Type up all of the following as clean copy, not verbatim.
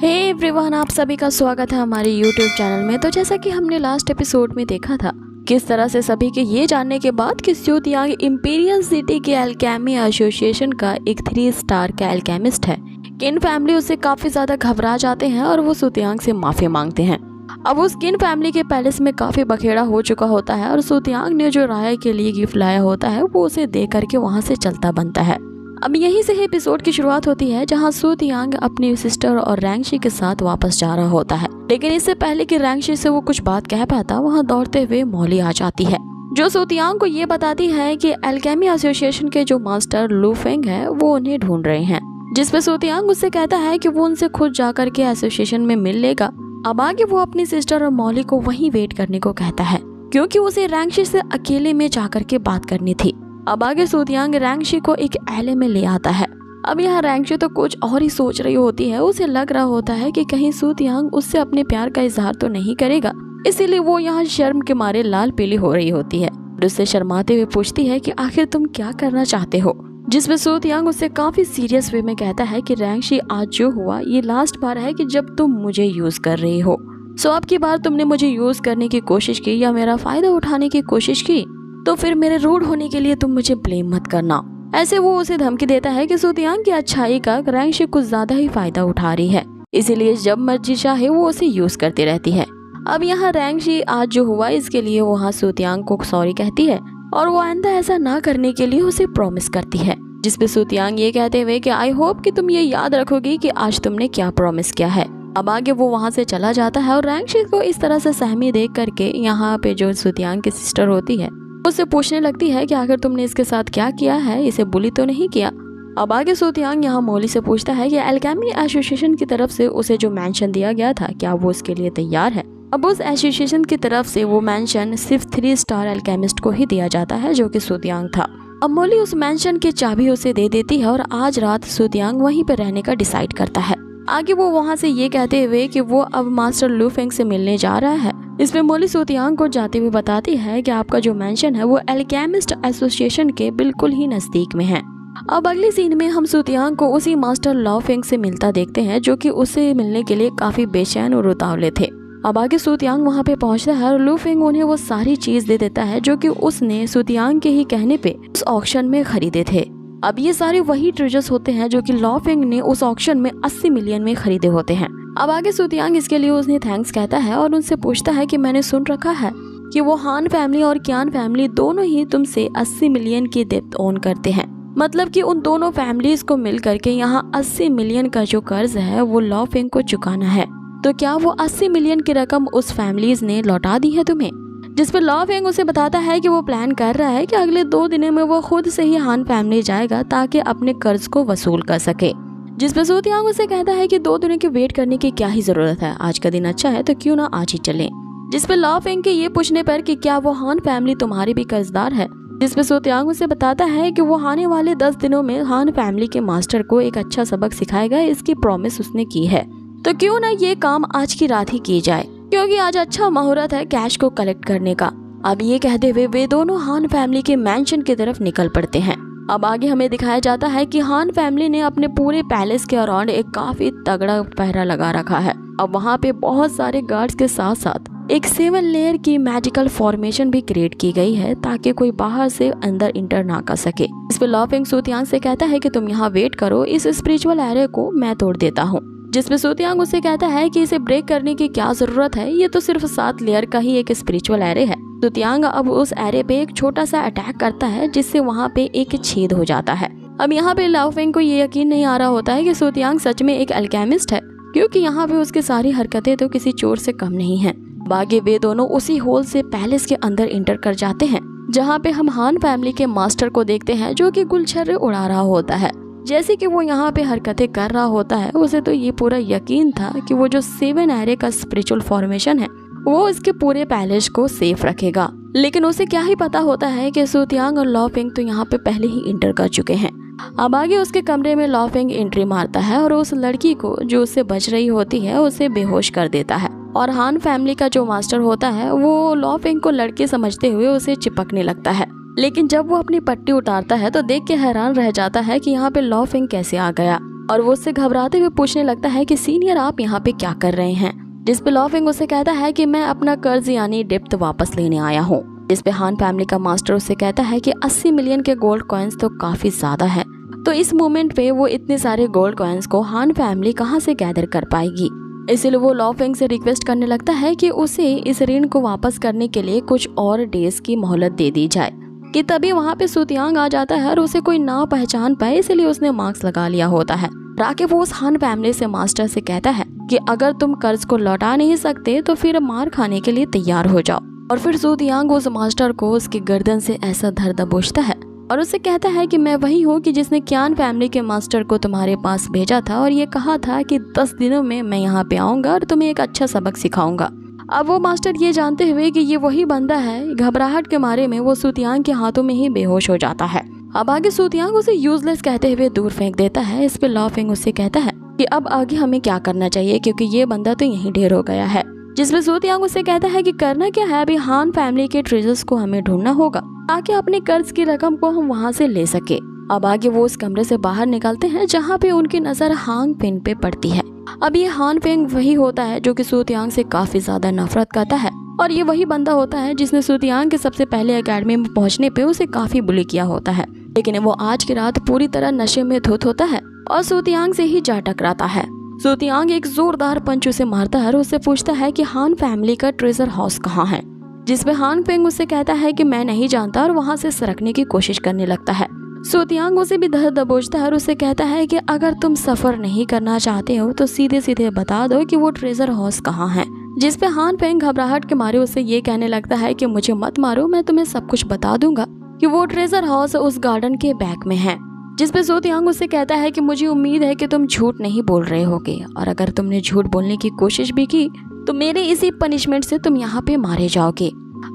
Hey everyone, आप सभी का स्वागत है हमारे YouTube चैनल में। तो जैसा कि हमने लास्ट एपिसोड में देखा था किस तरह से सभी के ये जानने के बाद कि सू तियांग इंपीरियल सिटी के अल्केमी एसोसिएशन का एक 3 स्टार का अल्केमिस्ट है, किन फैमिली उससे काफी ज्यादा घबरा जाते हैं और वो सू तियांग से माफी मांगते हैं। अब उस किन फैमिली के पैलेस में काफी बखेड़ा हो चुका होता है और सू तियांग ने जो राय के लिए गिफ्ट लाया होता है वो उसे दे करके वहाँ से चलता बनता है। अब यहीं से एपिसोड की शुरुआत होती है जहां सू तियांग अपनी सिस्टर और रैंगशी के साथ वापस जा रहा होता है, लेकिन इससे पहले कि रैंगशी से वो कुछ बात कह पाता वहां दौड़ते हुए मौली आ जाती है जो सू तियांग को ये बताती है कि अल्केमी एसोसिएशन के जो मास्टर लू फेंग है वो उन्हें ढूंढ रहे हैं, जिसपे सू तियांग उससे कहता है कि वो उनसे खुद जाकर के एसोसिएशन में मिल लेगा। अब आगे वो अपनी सिस्टर और मौली को वहीं वेट करने को कहता है क्योंकि उसे रैंगशी से अकेले में जाकर के बात करनी थी। अब आगे सू तियांग रैंगशी को एक एले में ले आता है। अब यहाँ रैंगशी तो कुछ और ही सोच रही होती है, उसे लग रहा होता है कि कहीं सू तियांग उससे अपने प्यार का इजहार तो नहीं करेगा, इसीलिए वो यहाँ शर्म के मारे लाल पीली हो रही होती है और उससे शर्माते हुए पूछती है कि आखिर तुम क्या करना चाहते हो, जिसमें सू तियांग उससे काफी सीरियस वे में कहता है कि रैंगशी, आज जो हुआ ये लास्ट बार है कि जब तुम मुझे यूज कर रही हो। सो अब की बार तुमने मुझे यूज करने की कोशिश की या मेरा फायदा उठाने की कोशिश की तो फिर मेरे रूड होने के लिए तुम मुझे ब्लेम मत करना। ऐसे वो उसे धमकी देता है कि सू तियांग की अच्छाई का रैंगशी कुछ ज्यादा ही फायदा उठा रही है, इसीलिए जब मर्जी चाहे वो उसे यूज करती रहती है। अब यहाँ रैंगशी आज जो हुआ इसके लिए वहाँ सू तियांग को सॉरी कहती है और वो आइंदा ऐसा ना करने के लिए उसे प्रॉमिस करती है, जिसपे सू तियांग ये कहते हुए कि आई होप कि तुम ये याद रखोगी कि आज तुमने क्या प्रॉमिस किया है। अब आगे वो वहाँ से चला जाता है और रैंगशी को इस तरह से सहमी देख करके यहाँ पे जो सू तियांग की सिस्टर होती है उससे पूछने लगती है कि आखिर तुमने इसके साथ क्या किया है, इसे बुली तो नहीं किया। अब आगे सू तियांग यहाँ मौली से पूछता है कि अल्केमी एसोसिएशन की तरफ से उसे जो मेंशन दिया गया था क्या वो उसके लिए तैयार है। अब उस एसोसिएशन की तरफ से वो मेंशन सिर्फ 3 स्टार अल्केमिस्ट को ही दिया जाता है जो कि सू तियांग था। अब मौली उस मेंशन की चाबी उसे दे देती है और आज रात सू तियांग वहीं पर रहने का डिसाइड करता है। आगे वो वहाँ से ये कहते हुए कि वो अब मास्टर लू फेंग से मिलने जा रहा है। इसमें मौली सू तियांग को जाते हुए बताती है कि आपका जो मेंशन है वो अल्केमिस्ट एसोसिएशन के बिल्कुल ही नजदीक में है। अब अगली सीन में हम सू तियांग को उसी मास्टर लू फेंग से मिलता देखते हैं जो कि उससे मिलने के लिए काफी बेचैन और उतावले थे। अब आगे सू तियांग वहाँ पे पहुँचता है और लू फेंग उन्हें वो सारी चीज दे देता है जो कि उसने सू तियांग के ही कहने पे उस ऑक्शन में खरीदे थे। अब ये सारे वही ट्रेजर्स होते हैं जो कि लू फेंग ने उस ऑक्शन में 80 मिलियन में खरीदे होते हैं। अब आगे सू तियांग इसके लिए उन्हें थैंक्स कहता है और उनसे पूछता है कि मैंने सुन रखा है कि वो हान फैमिली और क्यान फैमिली दोनों ही तुमसे 80 मिलियन की डेब्ट ओन करते हैं, मतलब कि उन दोनों फैमिलीज को मिल करके यहाँ 80 मिलियन का जो कर्ज है वो लू फेंग को चुकाना है। तो क्या वो 80 मिलियन की रकम उस फैमिलीज ने लौटा दी है तुम्हें? जिस पर लू फेंग उसे बताता है कि वो प्लान कर रहा है कि अगले 2 दिनों में वो खुद से ही हान फैमिली जाएगा ताकि अपने कर्ज को वसूल कर सके। जिस पर सू तियांग उसे कहता है कि 2 दिनों के वेट करने की क्या ही जरूरत है, आज का दिन अच्छा है तो क्यों ना आज ही चलें। जिस पर लू फेंग के ये पूछने पर कि क्या वो हान फैमिली तुम्हारी भी कर्जदार है, जिस पर सू तियांग उसे बताता है कि वो आने वाले 10 दिनों में हान फैमिली के मास्टर को एक अच्छा सबक सिखाएगा, इसकी प्रॉमिस उसने की है। तो क्यों ना ये काम आज की रात ही की जाए क्योंकि आज अच्छा मुहूर्त है कैश को कलेक्ट करने का। अब ये कहते हुए वे दोनों हान फैमिली के मैंशन की तरफ निकल पड़ते हैं। अब आगे हमें दिखाया जाता है कि हान फैमिली ने अपने पूरे पैलेस के अराउंड एक काफी तगड़ा पहरा लगा रखा है। अब वहाँ पे बहुत सारे गार्ड्स के साथ साथ एक 7 लेयर की मैजिकल फॉर्मेशन भी क्रिएट की गई है ताकि कोई बाहर से अंदर इंटर ना कर सके। इस पे लू फेंग सू तियांग से कहता है कि तुम यहाँ वेट करो, इस स्पिरिचुअल एरे को मैं तोड़ देता हूँ। जिसमें सू तियांग उसे कहता है कि इसे ब्रेक करने की क्या जरूरत है, ये तो सिर्फ 7 लेयर का ही एक स्पिरिचुअल एरे है। सू तियांग अब उस एरे पे एक छोटा सा अटैक करता है जिससे वहाँ पे एक छेद हो जाता है। अब यहाँ पे लू फेंग को ये यकीन नहीं आ रहा होता है कि सू तियांग सच में एक अल्केमिस्ट है क्योंकि यहाँ पे उसकी सारी हरकतें तो किसी चोर से कम नहीं है। आगे वे दोनों उसी होल से पैलेस के अंदर इंटर कर जाते हैं जहाँ पे हम हान फैमिली के मास्टर को देखते हैं जो कि गुलछर्रे उड़ा रहा होता है। जैसे कि वो यहाँ पे हरकतें कर रहा होता है उसे तो ये पूरा यकीन था कि वो जो 7 एरे का स्पिरिचुअल फॉर्मेशन है वो इसके पूरे पैलेस को सेफ रखेगा, लेकिन उसे क्या ही पता होता है कि सू तियांग और लू फेंग तो यहाँ पे पहले ही इंटर कर चुके हैं। अब आगे उसके कमरे में लू फेंग एंट्री मारता है और उस लड़की को जो उससे बच रही होती है उसे बेहोश कर देता है और हान फैमिली का जो मास्टर होता है वो लू फेंग को लड़के समझते हुए उसे चिपकने लगता है, लेकिन जब वो अपनी पट्टी उतारता है तो देख के हैरान रह जाता है कि यहाँ पे लू फेंग कैसे आ गया। और वो उससे घबराते हुए पूछने लगता है कि सीनियर आप यहाँ पे क्या कर रहे हैं। जिस पे लॉफिंग उससे कहता है कि मैं अपना कर्ज यानी डेप्थ वापस लेने आया हूँ। जिस पे हान फैमिली का मास्टर उससे कहता है कि 80 मिलियन के गोल्ड कॉइन्स तो काफी ज्यादा है, तो इस मोमेंट पे वो इतने सारे गोल्ड कॉइन्स को हान फैमिली कहाँ से गैदर कर पाएगी। इसलिए वो लॉफिंग से रिक्वेस्ट करने लगता है कि उसे इस ऋण को वापस करने के लिए कुछ और डेज की मोहलत दे दी जाए। कि तभी वहाँ पे सुतियांग आ जाता है और उसे कोई ना पहचान पाए, इसलिए उसने मास्क लगा लिया होता है। राकिब उस हान फैमिली से मास्टर से कहता है कि अगर तुम कर्ज को लौटा नहीं सकते तो फिर मार खाने के लिए तैयार हो जाओ। और फिर सुतियांग उस मास्टर को उसकी गर्दन से ऐसा धर दबोचता है और उससे कहता है कि मैं वही हूँ कि जिसने क्यान फैमिली के मास्टर को तुम्हारे पास भेजा था और ये कहा था कि 10 दिनों में मैं यहाँ पे आऊंगा और तुम्हें एक अच्छा सबक सिखाऊंगा। अब वो मास्टर ये जानते हुए कि ये वही बंदा है, घबराहट के मारे में वो सुतियांग के हाथों में ही बेहोश हो जाता है। अब आगे सुतियांग उसे यूजलेस कहते हुए दूर फेंक देता है। इस पे लॉफिंग उससे कहता है कि अब आगे हमें क्या करना चाहिए, क्योंकि ये बंदा तो यहीं ढेर हो गया है। जिसमें सुतियांग उससे कहता है कि करना क्या है, अभी हान फैमिली के ट्रेजर्स को हमें ढूंढना होगा ताकि अपने कर्ज की रकम को हम वहाँ से ले सके। अब आगे वो उस कमरे से बाहर निकलते हैं जहाँ पे उनकी नजर हांग फेंग पे पड़ती है। अब ये हान फेंग वही होता है जो कि सुतियांग से काफी ज्यादा नफरत करता है और ये वही बंदा होता है जिसने सुतियांग के सबसे पहले एकेडमी में पहुंचने पे उसे काफी बुली किया होता है। लेकिन वो आज की रात पूरी तरह नशे में धुत होता है और सुतियांग से ही जा टकराता है। सुतियांग एक जोरदार पंच उसे मारता है और उससे पूछता है कि हान फैमिली का ट्रेजर हाउस कहाँ है। जिसमें हान फेंग उससे कहता है कि मैं नहीं जानता और वहाँ से सरकने की कोशिश करने लगता है। सुतियांग उसे भी धर दबोचता है और उससे कहता है कि अगर तुम सफर नहीं करना चाहते हो तो सीधे सीधे बता दो कि वो ट्रेजर हाउस कहाँ है। जिसपे हान फेंग घबराहट के मारे उससे ये कहने लगता है कि मुझे मत मारो, मैं तुम्हें सब कुछ बता दूंगा कि वो ट्रेजर हाउस उस गार्डन के बैक में है। जिसपे सुतियांग उससे कहता है कि मुझे उम्मीद है कि तुम झूठ नहीं बोल रहे होगे और अगर तुमने झूठ बोलने की कोशिश भी की तो मेरे इसी पनिशमेंट से तुम यहाँ पे मारे जाओगे।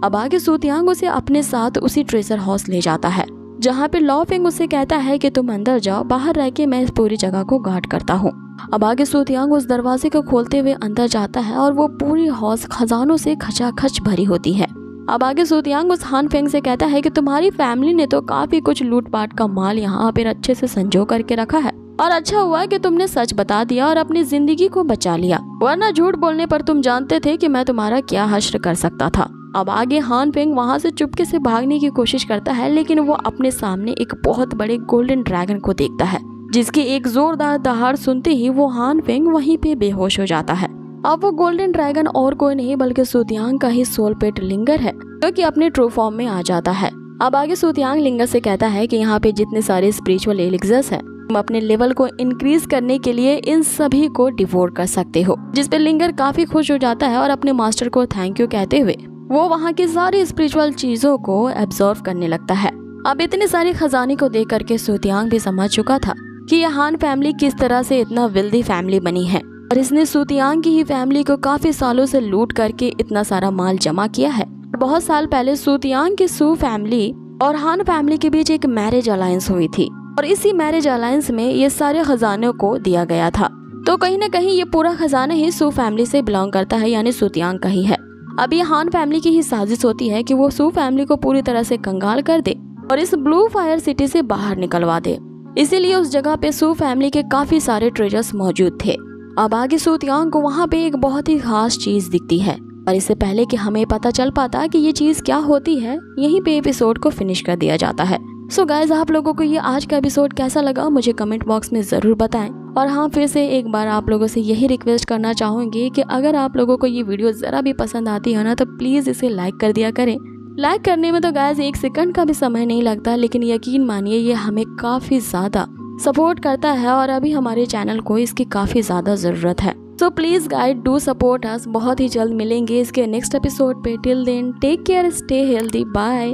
अब आगे सुतियांग उसे अपने साथ उसी ट्रेजर हाउस ले जाता है जहाँ पे लॉफिंग उससे कहता है कि तुम अंदर जाओ, बाहर रह के मैं इस पूरी जगह को गार्ड करता हूँ। अब आगे सुतियांग उस दरवाजे को खोलते हुए अंदर जाता है और वो पूरी हाउस खजानों से खचाखच भरी होती है। अब आगे सुतियांग उस हान फेंग से कहता है कि तुम्हारी फैमिली ने तो काफी कुछ लूटपाट का माल यहाँ पर अच्छे से संजो करके रखा है और अच्छा हुआ कि तुमने सच बता दिया और अपनी जिंदगी को बचा लिया, वरना झूठ बोलने पर तुम जानते थे कि मैं तुम्हारा क्या हश्र कर सकता था। अब आगे हान फेंग वहाँ से चुपके से भागने की कोशिश करता है लेकिन वो अपने सामने एक बहुत बड़े गोल्डन ड्रैगन को देखता है जिसकी एक जोरदार दहाड़ सुनते ही वो हान फेंग वहीं पे बेहोश हो जाता है। अब वो गोल्डन ड्रैगन और कोई नहीं बल्कि सुतियांग का ही सोल पेट लिंगर है जो कि अपने ट्रू फॉर्म में आ जाता है। अब आगे सुतियांग लिंगर से कहता है कि यहाँ पे जितने सारे स्पिरिचुअल एलिक्सर्स हैं तुम अपने लेवल को इंक्रीज करने के लिए इन सभी को डिवोर कर सकते हो। जिसपे लिंगर काफी खुश हो जाता है और अपने मास्टर को थैंक यू कहते हुए वो वहाँ की सारी स्पिरिचुअल चीजों को एब्जॉर्व करने लगता है। अब इतने सारे खजाने को देख करके सुतियांग भी समझ चुका था कि ये हान फैमिली किस तरह से इतना वेल्दी फैमिली बनी है और इसने सुतियांग की ही फैमिली को काफी सालों से लूट करके इतना सारा माल जमा किया है। बहुत साल पहले सुतियांग की सू फैमिली और हान फैमिली के बीच एक मैरिज अलायंस हुई थी और इसी मैरिज अलायंस में ये सारे खजानों को दिया गया था। तो कहीं ना कहीं ये पूरा खजाना ही सू फैमिली से बिलोंग करता है, यानी सुतियांग का ही है। अब ये हान फैमिली की ही साजिश होती है कि वो सू फैमिली को पूरी तरह से कंगाल कर दे और इस ब्लू फायर सिटी से बाहर निकलवा दे। इसीलिए उस जगह पे सू फैमिली के काफी सारे ट्रेजर्स मौजूद थे। अब आगे सुतियांग को वहाँ पे एक बहुत ही खास चीज दिखती है और इससे पहले कि हमें पता चल पाता कि ये चीज क्या होती है, यहीं पे एपिसोड को फिनिश कर दिया जाता है। सो गाइज, आप लोगों को ये आज का एपिसोड कैसा लगा मुझे कमेंट बॉक्स में जरूर बताएं। और हाँ, फिर से एक बार आप लोगों से यही रिक्वेस्ट करना चाहूंगी कि अगर आप लोगों को ये वीडियो जरा भी पसंद आती है ना तो प्लीज इसे लाइक कर दिया करें। लाइक करने में तो गाइज 1 सेकंड का भी समय नहीं लगता, लेकिन यकीन मानिए ये हमें काफी ज्यादा सपोर्ट करता है और अभी हमारे चैनल को इसकी काफी ज्यादा जरूरत है। So please guide do support us. बहुत ही जल्द मिलेंगे इसके नेक्स्ट एपिसोड पे। Till then take care, stay healthy, bye.